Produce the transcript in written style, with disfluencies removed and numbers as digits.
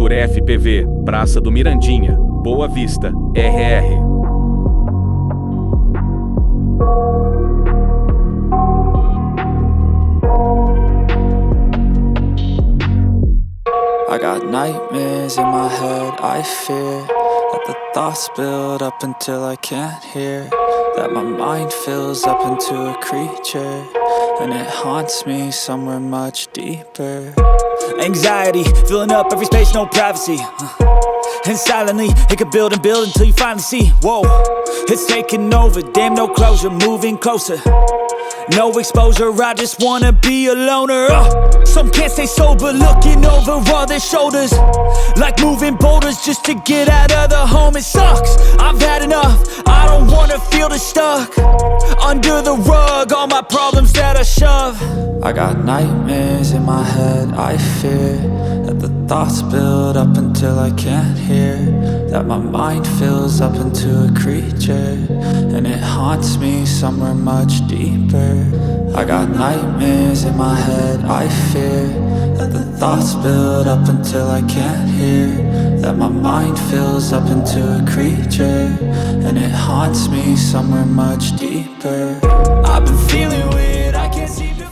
por FPV, Praça do Mirandinha, Boa Vista, RR. I got nightmares in my head, I fear that the thoughts build up until I can't hear, that my mind fills up into a creature, and it haunts me somewhere much deeper. Anxiety, filling up every space, no privacy. And silently, it could build and build until you finally see, whoa, it's taking over, damn no closure, moving closer. No exposure, I just wanna be a loner. Some can't stay sober, looking over all their shoulders, like moving boulders just to get out of the home. It sucks, I've had enough, I don't wanna feel the stuck under the rug, all my problems that I shove. I got nightmares in my head, I fear that the thoughts build up until I can't hear, that my mind fills up into a creature, and it haunts me somewhere much deeper. I got nightmares in my head, I fear that the thoughts build up until I can't hear, that my mind fills up into a creature, and it haunts me somewhere much deeper. I've been feeling weird, I can't seem to